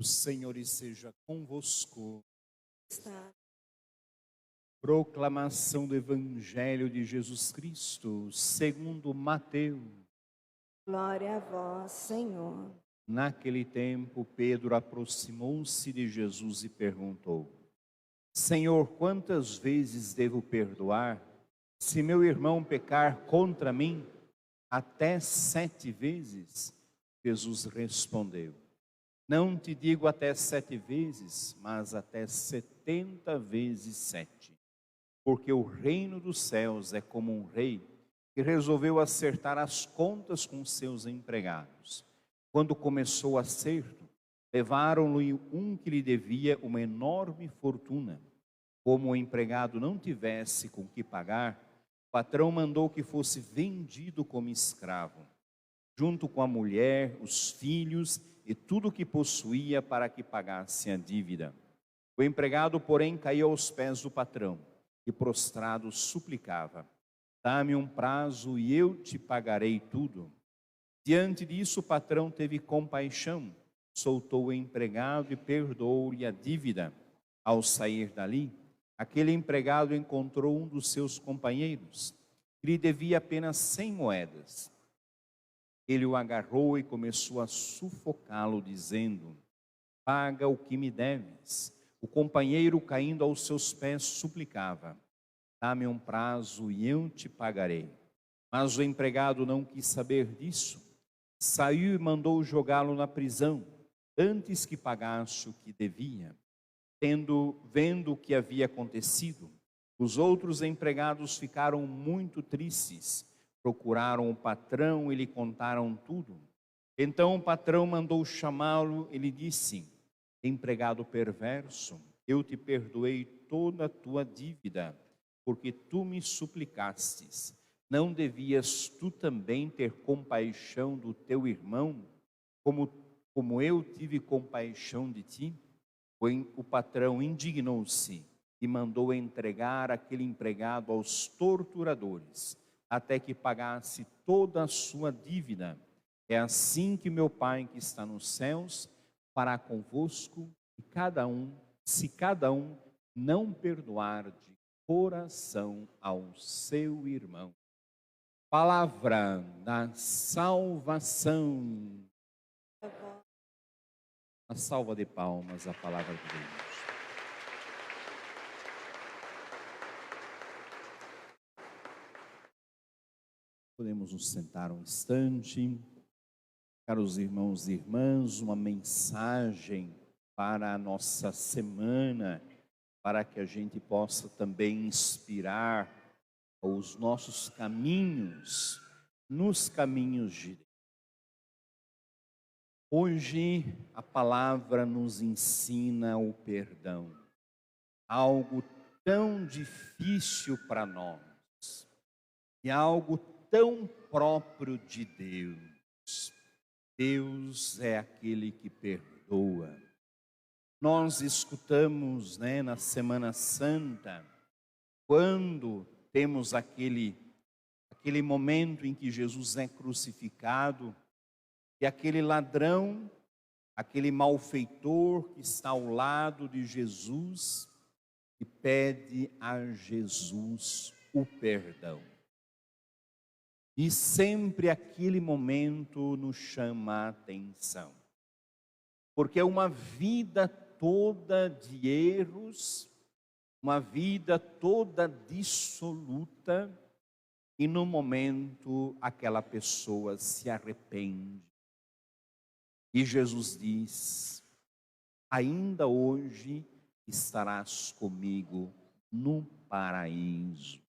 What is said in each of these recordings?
O Senhor esteja convosco. Está. Proclamação do Evangelho de Jesus Cristo, segundo Mateus. Glória a vós, Senhor. Naquele tempo, Pedro aproximou-se de Jesus e perguntou: Senhor, quantas vezes devo perdoar, se meu irmão pecar contra mim? Até 7 vezes? Jesus respondeu: Não te digo até 7 vezes, mas até 70 vezes 7. Porque o reino dos céus é como um rei que resolveu acertar as contas com seus empregados. Quando começou o acerto, levaram-lhe um que lhe devia uma enorme fortuna. Como o empregado não tivesse com que pagar, o patrão mandou que fosse vendido como escravo, junto com a mulher, os filhos e tudo o que possuía, para que pagasse a dívida. O empregado, porém, caiu aos pés do patrão e, prostrado, suplicava: Dá-me um prazo e eu te pagarei tudo. Diante disso, o patrão teve compaixão, soltou o empregado e perdoou-lhe a dívida. Ao sair dali, aquele empregado encontrou um dos seus companheiros, que lhe devia apenas 100 moedas. Ele o agarrou e começou a sufocá-lo, dizendo: Paga o que me deves. O companheiro, caindo aos seus pés, suplicava: Dá-me um prazo e eu te pagarei. Mas o empregado não quis saber disso. Saiu e mandou jogá-lo na prisão, antes que pagasse o que devia. Vendo o que havia acontecido, os outros empregados ficaram muito tristes. Procuraram o patrão e lhe contaram tudo. Então o patrão mandou chamá-lo e lhe disse: Empregado perverso, eu te perdoei toda a tua dívida, porque tu me suplicastes. Não devias tu também ter compaixão do teu irmão, como eu tive compaixão de ti? O patrão indignou-se e mandou entregar aquele empregado aos torturadores, até que pagasse toda a sua dívida. É assim que meu Pai que está nos céus fará convosco, se cada um não perdoar de coração ao seu irmão. Palavra da salvação. A salva de palmas, a palavra de Deus. Podemos nos sentar um instante. Caros irmãos e irmãs, uma mensagem para a nossa semana, para que a gente possa também inspirar os nossos caminhos, nos caminhos de Deus. Hoje a palavra nos ensina o perdão, algo tão difícil para nós e algo tão próprio de Deus. Deus é aquele que perdoa. Nós escutamos, na Semana Santa, quando temos aquele momento em que Jesus é crucificado, e aquele ladrão, aquele malfeitor que está ao lado de Jesus, e pede a Jesus o perdão. E sempre aquele momento nos chama a atenção, porque é uma vida toda de erros, uma vida toda dissoluta, e no momento aquela pessoa se arrepende. E Jesus diz: ainda hoje estarás comigo no paraíso.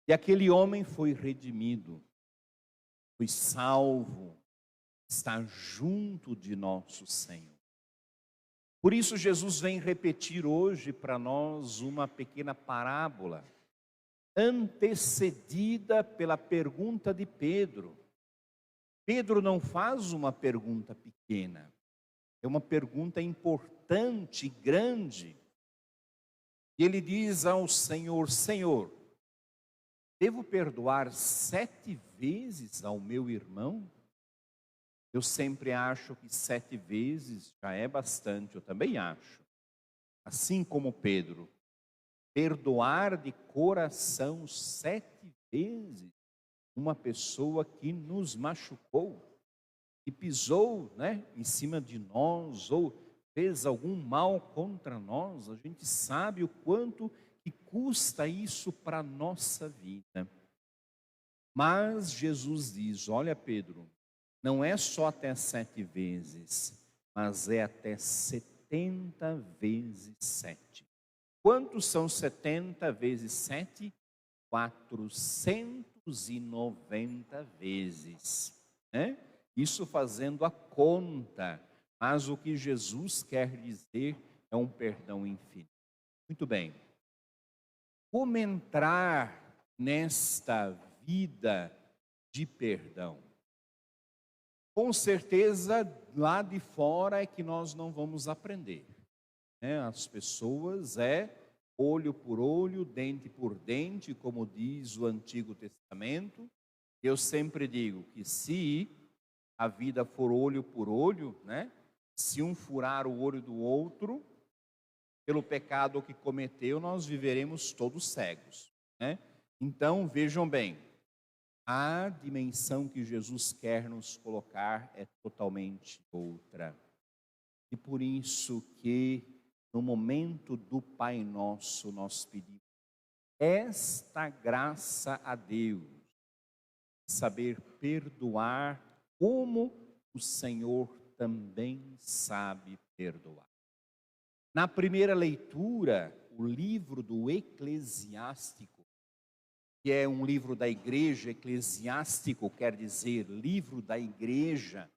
E aquele homem foi redimido, foi salvo, está junto de nosso Senhor. Por isso Jesus vem repetir hoje para nós uma pequena parábola, antecedida pela pergunta de Pedro. Pedro não faz uma pergunta pequena, é uma pergunta importante, grande. E ele diz ao Senhor: Senhor, devo perdoar 7 vezes ao meu irmão? Eu sempre acho que 7 vezes já é bastante, eu também acho. Assim como Pedro, perdoar de coração 7 vezes uma pessoa que nos machucou, que pisou, né, em cima de nós ou fez algum mal contra nós, a gente sabe o quanto que custa isso para a nossa vida. Mas Jesus diz: olha, Pedro, não é só até 7 vezes, mas é até 70 vezes 7. Quantos são 70 vezes 7? 490 vezes, né? Isso fazendo a conta, mas o que Jesus quer dizer é um perdão infinito. Muito bem. Como entrar nesta vida de perdão? Com certeza, lá de fora é que nós não vamos aprender, né? As pessoas olho por olho, dente por dente, como diz o Antigo Testamento. Eu sempre digo que se a vida for olho por olho, né? Se um furar o olho do outro, pelo pecado que cometeu, nós viveremos todos cegos, né? Então, vejam bem, a dimensão que Jesus quer nos colocar é totalmente outra. E por isso que no momento do Pai Nosso nós pedimos esta graça a Deus, saber perdoar como o Senhor também sabe perdoar. Na primeira leitura, o livro do Eclesiástico, que é um livro da igreja, eclesiástico quer dizer livro da igreja,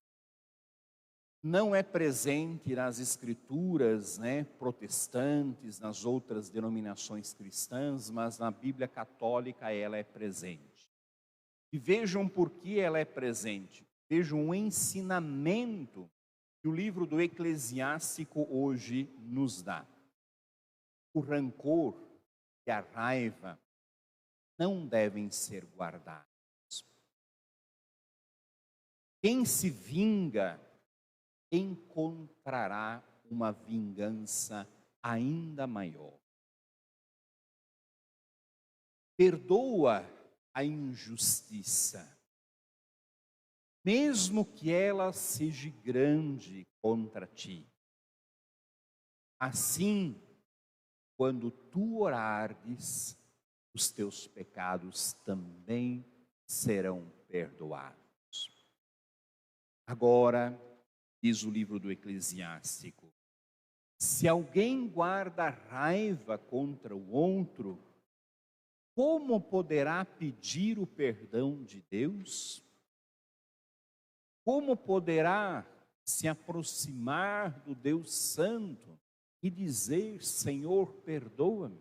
não é presente nas escrituras, né, protestantes, nas outras denominações cristãs, mas na Bíblia católica ela é presente. E vejam por que ela é presente. Vejam um ensinamento que o livro do Eclesiástico hoje nos dá. O rancor e a raiva não devem ser guardados. Quem se vinga encontrará uma vingança ainda maior. Perdoa a injustiça, mesmo que ela seja grande contra ti. Assim, quando tu orares, os teus pecados também serão perdoados. Agora, diz o livro do Eclesiástico, se alguém guarda raiva contra o outro, como poderá pedir o perdão de Deus? Como poderá se aproximar do Deus Santo e dizer: Senhor, perdoa-me?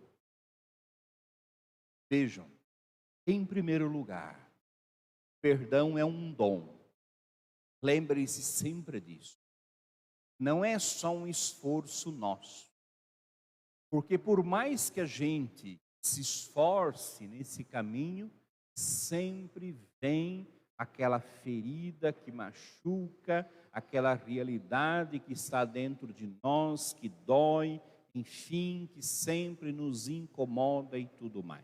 Vejam, em primeiro lugar, perdão é um dom. Lembre-se sempre disso. Não é só um esforço nosso. Porque por mais que a gente se esforce nesse caminho, sempre vem aquela ferida que machuca, aquela realidade que está dentro de nós, que dói, enfim, que sempre nos incomoda e tudo mais.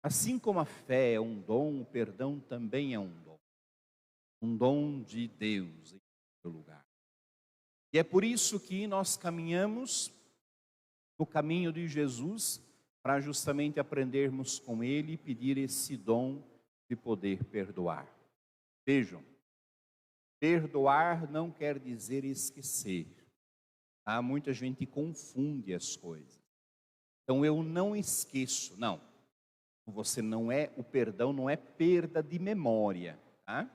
Assim como a fé é um dom, o perdão também é um dom. Um dom de Deus em primeiro lugar. E é por isso que nós caminhamos no caminho de Jesus, para justamente aprendermos com Ele e pedir esse dom de poder perdoar. Vejam, perdoar não quer dizer esquecer. Tá? Muita gente confunde as coisas. Então eu não esqueço, não. Você não é, o perdão não é perda de memória, tá?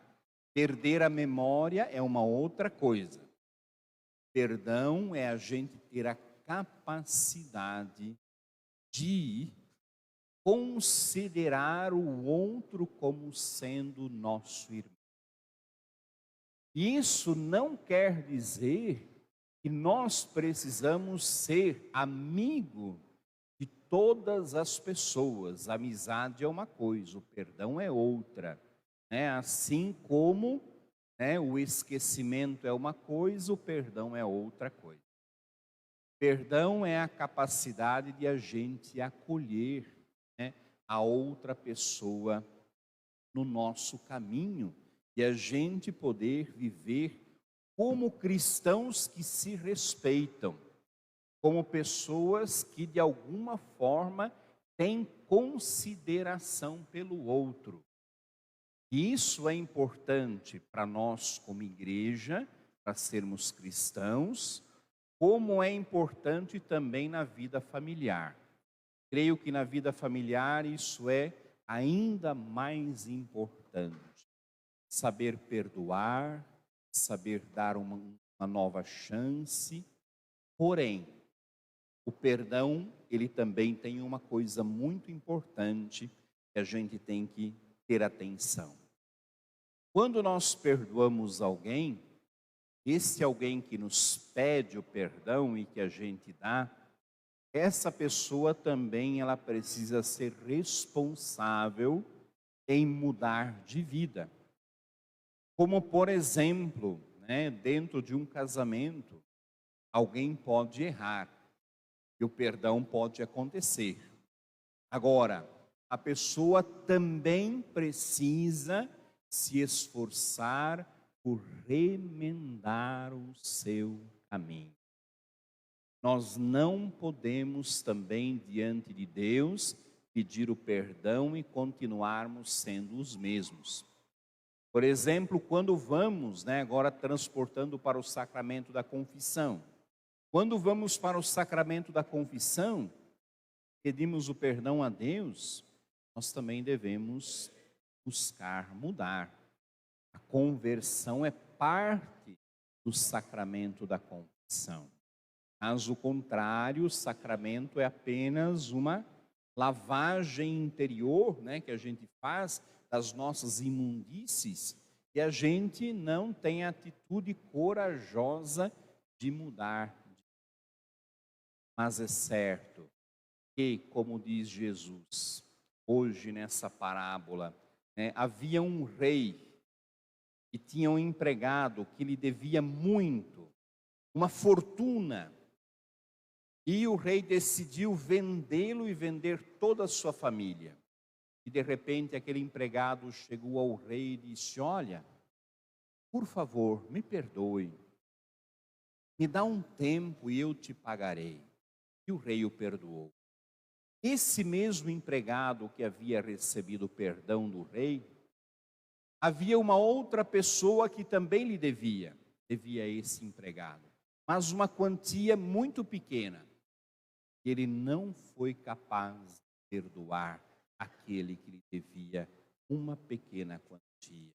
Perder a memória é uma outra coisa. Perdão é a gente ter a capacidade de considerar o outro como sendo nosso irmão. Isso não quer dizer que nós precisamos ser amigo de todas as pessoas. A amizade é uma coisa, o perdão é outra, né? Assim como né? O esquecimento é uma coisa, o perdão é outra coisa. Perdão é a capacidade de a gente acolher, né, a outra pessoa no nosso caminho e a gente poder viver como cristãos que se respeitam, como pessoas que de alguma forma têm consideração pelo outro. E isso é importante para nós como igreja, para sermos cristãos, como é importante também na vida familiar. Creio que na vida familiar isso é ainda mais importante. Saber perdoar, saber dar uma nova chance. Porém, o perdão, ele também tem uma coisa muito importante que a gente tem que ter atenção. Quando nós perdoamos alguém, esse alguém que nos pede o perdão e que a gente dá, essa pessoa também ela precisa ser responsável em mudar de vida. Como, por exemplo, né, dentro de um casamento, alguém pode errar e o perdão pode acontecer. Agora, a pessoa também precisa se esforçar por remendar o seu caminho. Nós não podemos também, diante de Deus, pedir o perdão e continuarmos sendo os mesmos. Por exemplo, quando vamos, né, agora transportando para o sacramento da confissão. Quando vamos para o sacramento da confissão, pedimos o perdão a Deus, nós também devemos buscar mudar. A conversão é parte do sacramento da confissão. Caso contrário, o sacramento é apenas uma lavagem interior, né, que a gente faz das nossas imundícies, e a gente não tem a atitude corajosa de mudar. Mas é certo que, como diz Jesus, hoje nessa parábola, né, havia um rei que tinha um empregado que lhe devia muito, uma fortuna, e o rei decidiu vendê-lo e vender toda a sua família. E de repente aquele empregado chegou ao rei e disse: olha, por favor, me perdoe, me dá um tempo e eu te pagarei. E o rei o perdoou. Esse mesmo empregado que havia recebido o perdão do rei, havia uma outra pessoa que também lhe devia a esse empregado, mas uma quantia muito pequena. Ele não foi capaz de perdoar aquele que lhe devia uma pequena quantia.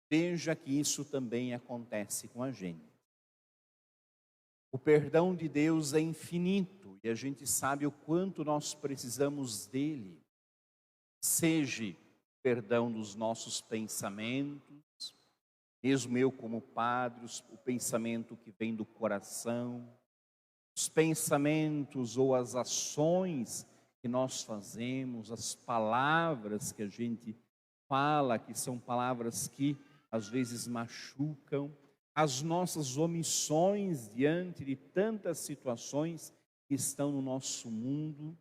Veja que isso também acontece com a gente. O perdão de Deus é infinito e a gente sabe o quanto nós precisamos dele. Seja o perdão dos nossos pensamentos, mesmo eu como padre, o pensamento que vem do coração, os pensamentos ou as ações que nós fazemos, as palavras que a gente fala, que são palavras que às vezes machucam, as nossas omissões diante de tantas situações que estão no nosso mundo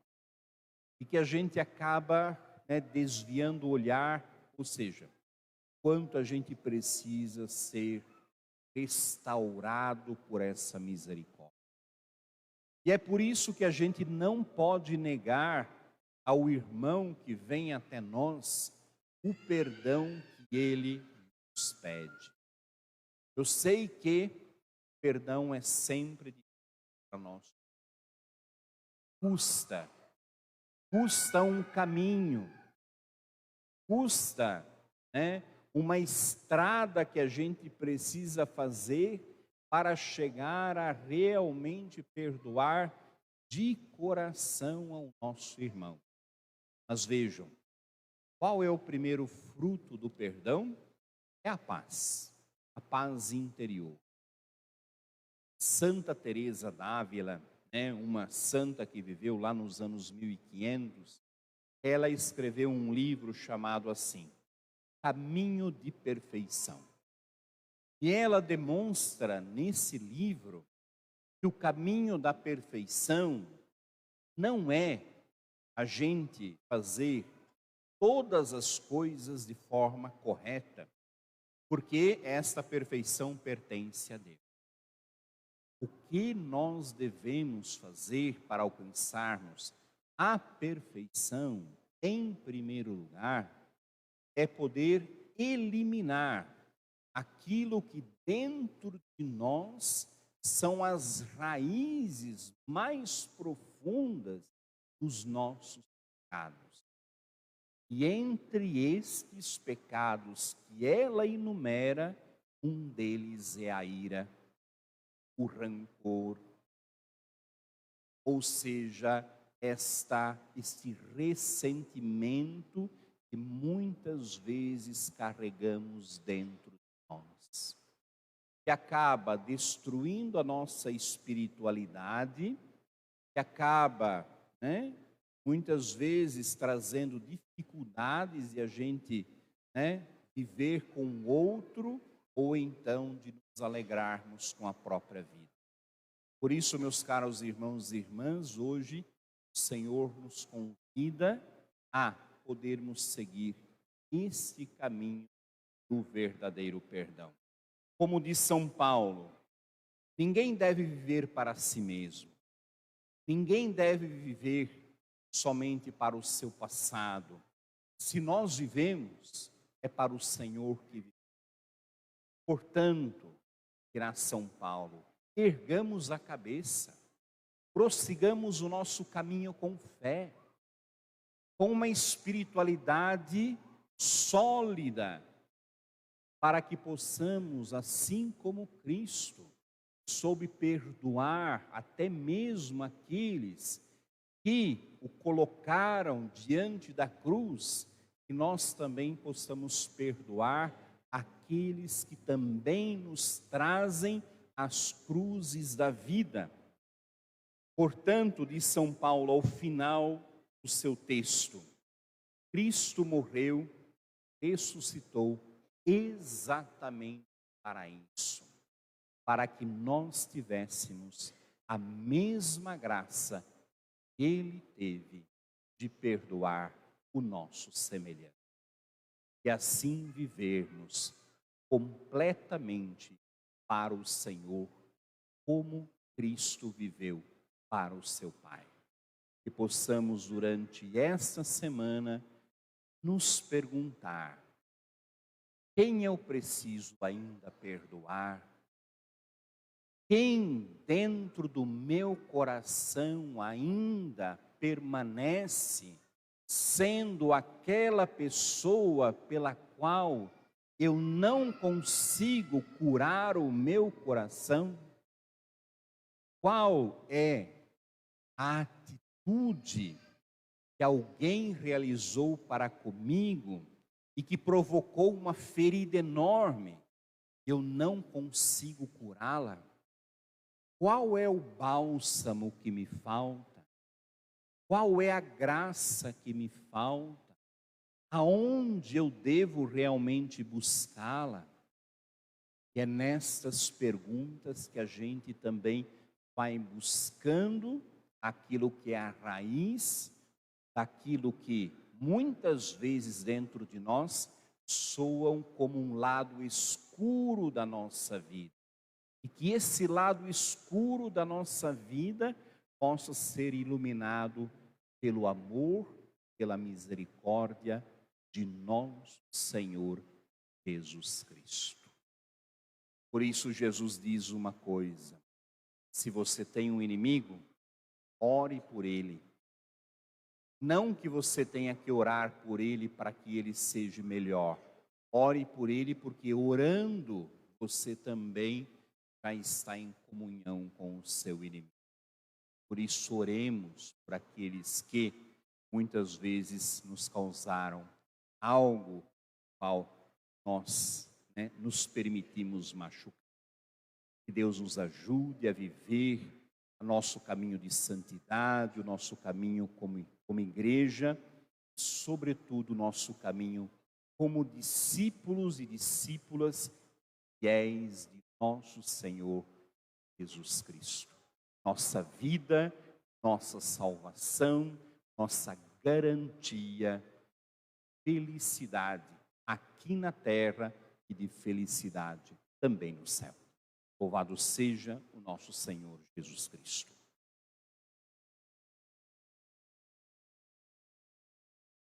e que a gente acaba, né, desviando o olhar, ou seja, quanto a gente precisa ser restaurado por essa misericórdia. E é por isso que a gente não pode negar ao irmão que vem até nós o perdão que ele nos pede. Eu sei que perdão é sempre difícil para nós. Custa um caminho, custa, né, uma estrada que a gente precisa fazer para chegar a realmente perdoar de coração ao nosso irmão. Mas vejam, qual é o primeiro fruto do perdão? É a paz interior. Santa Teresa d'Ávila, né, uma santa que viveu lá nos anos 1500, ela escreveu um livro chamado assim, Caminho de Perfeição. E ela demonstra nesse livro que o caminho da perfeição não é a gente fazer todas as coisas de forma correta, porque esta perfeição pertence a Deus. O que nós devemos fazer para alcançarmos a perfeição, em primeiro lugar, é poder eliminar aquilo que dentro de nós são as raízes mais profundas dos nossos pecados. E entre estes pecados que ela enumera, um deles é a ira, o rancor, ou seja, este ressentimento que muitas vezes carregamos dentro de nós, que acaba destruindo a nossa espiritualidade, que acaba, muitas vezes trazendo dificuldades de a gente, viver com o outro, ou então de nos alegrarmos com a própria vida. Por isso, meus caros irmãos e irmãs, hoje o Senhor nos convida a podermos seguir este caminho do verdadeiro perdão. Como diz São Paulo, ninguém deve viver para si mesmo. Ninguém deve viver somente para o seu passado. Se nós vivemos, é para o Senhor que vive. Portanto, dirá São Paulo, ergamos a cabeça, prossigamos o nosso caminho com fé, com uma espiritualidade sólida, para que possamos, assim como Cristo, soube perdoar até mesmo aqueles que o colocaram diante da cruz, que nós também possamos perdoar aqueles que também nos trazem as cruzes da vida. Portanto, diz São Paulo ao final do seu texto, Cristo morreu, ressuscitou exatamente para isso, para que nós tivéssemos a mesma graça que Ele teve de perdoar o nosso semelhante. E assim vivermos completamente para o Senhor, como Cristo viveu para o seu Pai. Que possamos, durante esta semana, nos perguntar: quem eu preciso ainda perdoar? Quem dentro do meu coração ainda permanece sendo aquela pessoa pela qual eu não consigo curar o meu coração? Qual é a atitude que alguém realizou para comigo e que provocou uma ferida enorme? Eu não consigo curá-la? Qual é o bálsamo que me falta? Qual é a graça que me falta? Aonde eu devo realmente buscá-la? E é nestas perguntas que a gente também vai buscando aquilo que é a raiz daquilo que muitas vezes dentro de nós soam como um lado escuro da nossa vida. E que esse lado escuro da nossa vida possa ser iluminado pelo amor, pela misericórdia de nosso Senhor Jesus Cristo. Por isso Jesus diz uma coisa: se você tem um inimigo, ore por ele. Não que você tenha que orar por ele para que ele seja melhor. Ore por ele, porque orando você também já está em comunhão com o seu inimigo. Por isso oremos por aqueles que muitas vezes nos causaram algo ao nós nos permitimos machucar. Que Deus nos ajude a viver o nosso caminho de santidade, o nosso caminho como igreja, sobretudo o nosso caminho como discípulos e discípulas fiéis de nosso Senhor Jesus Cristo. Nossa vida, nossa salvação, nossa garantia, felicidade aqui na terra e de felicidade também no céu. Louvado seja o nosso Senhor Jesus Cristo.